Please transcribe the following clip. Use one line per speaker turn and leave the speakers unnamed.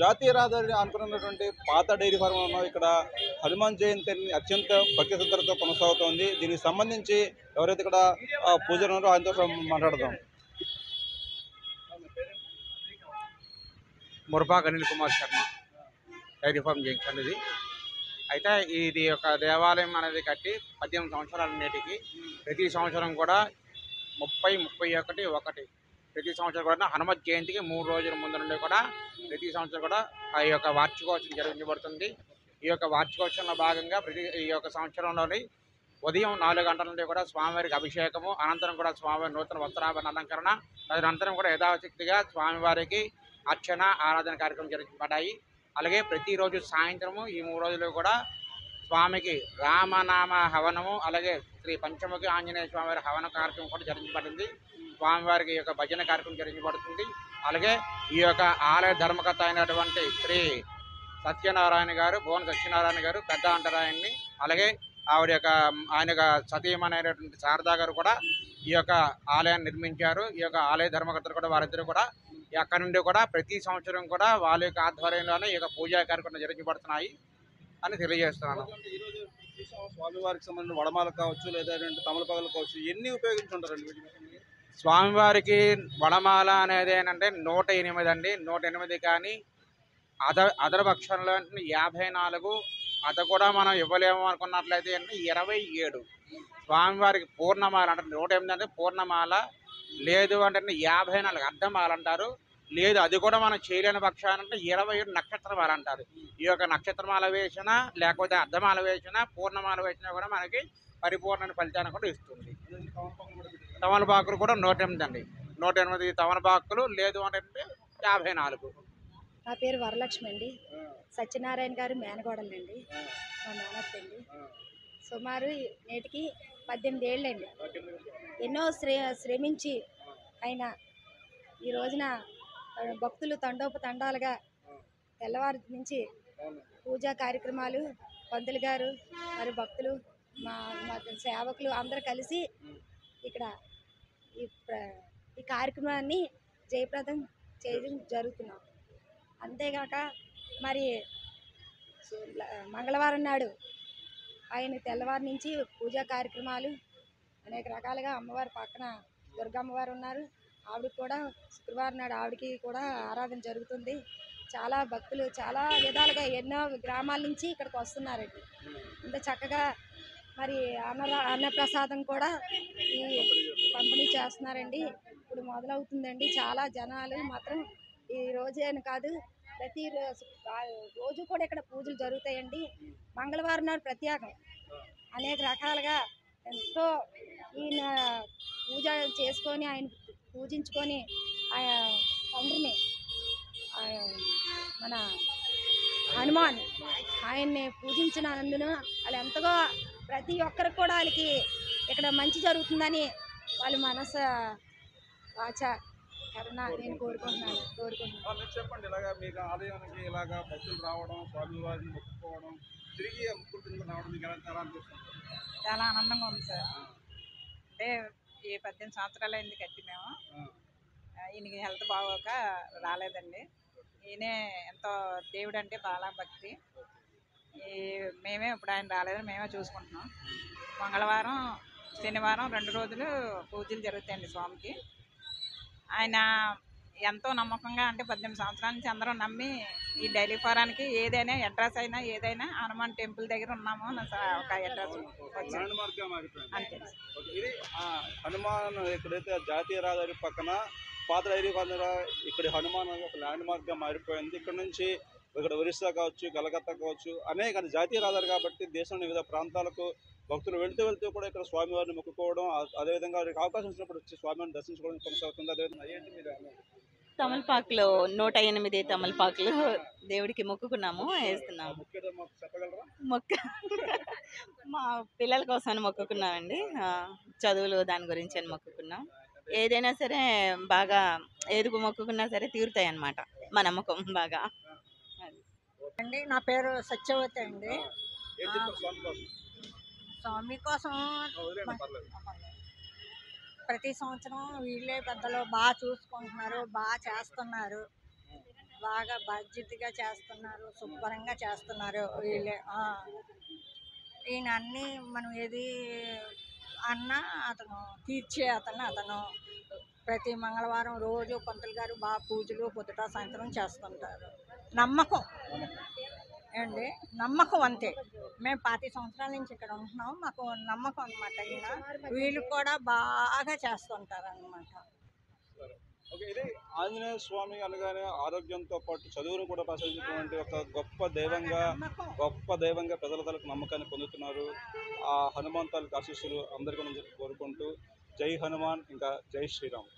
జాతీయ రహదారి అనుకున్నటువంటి పాత డైరీ ఫార్మ్ ఉన్నాం. ఇక్కడ హనుమాన్ జయంతి అత్యంత భక్తి శ్రద్ధలతో కొనసాగుతోంది. దీనికి సంబంధించి ఎవరైతే ఇక్కడ పూజారి ఉన్నారో ఆయనతో మాట్లాడదాం.
Murabagh Anil Kumar Sharma, dairy farm junction ఇది. అయితే ఇది ఒక దేవాలయం అనేది కట్టి 18 సంవత్సరాల నేటికి ప్రతి సంవత్సరం కూడా 30, 31 ప్రతి సంవత్సరం కూడా హనుమత్ జయంతికి 3 రోజుల ముందు నుండి కూడా ప్రతి సంవత్సరం కూడా ఆ యొక్క వార్షికోత్సవం జరిపించబడుతుంది. ఈ యొక్క వార్షికోత్సవంలో భాగంగా ఈ యొక్క సంవత్సరంలోని ఉదయం 4 గంటల నుండి కూడా స్వామివారికి అభిషేకము, అనంతరం కూడా స్వామివారి నూతన వస్త్రాభరణ అలంకరణ, తదనంతరం కూడా యథాశక్తిగా స్వామివారికి అర్చన, ఆరాధన కార్యక్రమం జరిపించబడ్డాయి. అలాగే ప్రతిరోజు సాయంత్రము ఈ 3 రోజులు కూడా స్వామికి రామనామ హవనము, అలాగే శ్రీ పంచముఖి ఆంజనేయ స్వామివారి హవన కార్యక్రమం కూడా జరిపించబడింది. స్వామివారికి ఈ యొక్క భజన కార్యక్రమం జరిపించబడుతుంది. అలాగే ఈ యొక్క ఆలయ ధర్మకర్త అయినటువంటి శ్రీ సత్యనారాయణ గారు, భువన సత్యనారాయణ గారు పెద్ద అంటరాయన్ని, అలాగే ఆవిడ యొక్క ఆయన సతీమణైనటువంటి శారదా గారు కూడా ఈ యొక్క ఆలయాన్ని నిర్మించారు. ఈ యొక్క ఆలయ ధర్మకర్తలు కూడా వారిద్దరు కూడా అక్కడి నుండి కూడా ప్రతి సంవత్సరం కూడా వాళ్ళ యొక్క ఆధ్వర్యంలోనే ఈ యొక్క పూజా కార్యక్రమం జరిపించబడుతున్నాయి అని తెలియజేస్తున్నాను.
స్వామివారికి సంబంధించిన వడమాల కావచ్చు, లేదా తమలపాకులు కావచ్చు, ఎన్ని ఉపయోగించుంటారండి?
స్వామివారికి వడమాల అనేది ఏంటంటే 108 అండి. 108 కానీ అదర్ పక్షంలో 54, అది కూడా మనం ఇవ్వలేము అనుకున్నట్లయితే 27. స్వామివారికి పూర్ణమాల అంటే 108 అంటే పూర్ణమాల, లేదు అంటే 54 అర్ధమాల అంటారు. లేదు అది కూడా మనం చేయలేని పక్షానంటే 27 నక్షత్రమాల అంటారు. ఈ యొక్క నక్షత్రమాల వేసినా, లేకపోతే అర్ధమాల వేసినా, పూర్ణమాల వేసినా కూడా మనకి పరిపూర్ణ ఫలితాన్ని కూడా ఇస్తుంది. తమలపాకులు కూడా 108 అండి. 108 తమలపాకులు, లేదు అంటే 54.
నా పేరు వరలక్ష్మి అండి. సత్యనారాయణ గారు మేనగోడలండి, మా మేనత్తండి. సుమారు నేటికి 18 ఏళ్ళండి. ఎన్నో శ్రమించి ఆయన ఈ రోజున భక్తులు తండోపతండాలుగా తెల్లవారి నుంచి పూజా కార్యక్రమాలు, పంతులు గారు మరి భక్తులు, మా సేవకులు అందరూ కలిసి ఇక్కడ ఈ కార్యక్రమాన్ని జయప్రదం చేయడం జరుగుతున్నాం. అంతేగాక మరి మంగళవారం నాడు ఆయన తెల్లవారి నుంచి పూజా కార్యక్రమాలు అనేక రకాలుగా, అమ్మవారి పక్కన దుర్గమ్మవారు ఉన్నారు, ఆవిడకి కూడా శుక్రవారం నాడు ఆవిడకి కూడా ఆరాధన జరుగుతుంది. చాలా భక్తులు చాలా విధాలుగా ఎన్నో గ్రామాల నుంచి ఇక్కడికి వస్తున్నారండి. ఇంత చక్కగా మరి అన్నప్రసాదం కూడా ఈ పంపిణీ చేస్తున్నారండి. ఇప్పుడు మొదలవుతుందండి. చాలా జనాలు మాత్రం ఈ రోజే అని కాదు, ప్రతి రోజు కూడా ఇక్కడ పూజలు జరుగుతాయండి. మంగళవారం నాడు ప్రత్యేకం అనేక రకాలుగా ఎంతో ఈయన పూజ చేసుకొని, ఆయన పూజించుకొని తండ్రిని మన హనుమాన్ ఆయన్ని పూజించినందున వాళ్ళు ఎంతగా ప్రతి ఒక్కరికి కూడా వాళ్ళకి ఇక్కడ మంచి జరుగుతుందని వాళ్ళ మనసు వాచ కరుణ నేను కోరుకుంటున్నాను.
చెప్పండి, ఇలాగా మీకు ఆలయానికి ఇలాగా భక్తులు రావడం, స్వామివారిని మొక్కుకోవడం, తిరిగి ముక్కులు రావడం మీకు ఎలా అనిపిస్తుంది?
చాలా ఆనందంగా ఉంది సార్. అంటే ఈ 18 సంవత్సరాలు అయింది కట్టి మేము. ఈయనకి హెల్త్ బాగోక రాలేదండి. ఈయనే ఎంతో దేవుడు అంటే బాగా భక్తి. మేమే ఇప్పుడు ఆయన రాలేదని మేమే చూసుకుంటున్నాం. మంగళవారం, శనివారం 2 రోజులు పూజలు జరుగుతాయండి స్వామికి. ఆయన ఎంతో నమ్మకంగా అంటే 18 సంవత్సరాల నుంచి అందరం నమ్మి ఈ డైలీ ఫారానికి ఏదైనా అడ్రస్ అయినా ఏదైనా హనుమాన్ టెంపుల్ దగ్గర ఉన్నాము ఒక అడ్రస్ అంతే.
హనుమాన్ ఎక్కడైతే జాతీయ రహదారి పక్కన పాత డైరీ ఫార్మ్ ఇక్కడ హనుమాన్ ఒక ల్యాండ్ మార్క్గా మారిపోయింది. ఇక్కడ నుంచి ఇక్కడ ఒరిస్సా కావచ్చు, కలకత్తా కావచ్చు, అనేక జాతీయ రహదారి కాబట్టి దేశంలోని వివిధ ప్రాంతాలకు భక్తులు వెళ్తూ కూడా ఇక్కడ స్వామివారిని మొక్కుకోవడం, అదేవిధంగా వారికి అవకాశం ఇచ్చినప్పుడు వచ్చి స్వామివారిని దర్శించుకోవడం కొనసాగుతుంది. అదేవిధంగా ఏంటి మీరు
తమలపాకులు 108 తమలపాకులు దేవుడికి మొక్కుకున్నాము, వేస్తున్నాము. మొక్క మా పిల్లల కోసం మొక్కుకున్నామండి. చదువులు దాని గురించి అని మొక్కుకున్నాం. ఏదైనా సరే బాగా ఏది మొక్కుకున్నా సరే తీరుతాయి అన్నమాట, మా నమ్మకం బాగా.
అండి నా పేరు సత్యవతి అండి. స్వామి కోసం ప్రతి సంవత్సరం వీళ్ళే పెద్దలు బాగా చూసుకుంటున్నారు, బాగా చేస్తున్నారు. బాగా బాధ్యతగా చేస్తున్నారు, శుభ్రంగా చేస్తున్నారు వీళ్ళే. ఈయన అన్నీ మనం ఏది అన్నా అతను తీర్చే అతను ప్రతి మంగళవారం రోజు పంతులు గారు బాగా పూజలు పొద్దుట సాయంత్రం చేస్తుంటారు. నమ్మకం ఏమండి, నమ్మకం అంతే. మేము 25 సంవత్సరాల నుంచి ఇక్కడ ఉంటున్నాం, మాకు నమ్మకం అనమాట. ఈయన వీళ్ళు కూడా బాగా చేస్తుంటారు అనమాట.
ఓకే, ఇది ఆంజనేయ స్వామి అనగానే ఆరోగ్యంతో పాటు చదువును కూడా ప్రసాదించినటువంటి ఒక గొప్ప దైవంగా ప్రజల తలకు నమ్మకాన్ని పొందుతున్నారు. ఆ హనుమంతుల ఆశీస్సులు అందరికీ నుంచి కోరుకుంటూ జై హనుమాన్, ఇంకా జై శ్రీరామ్.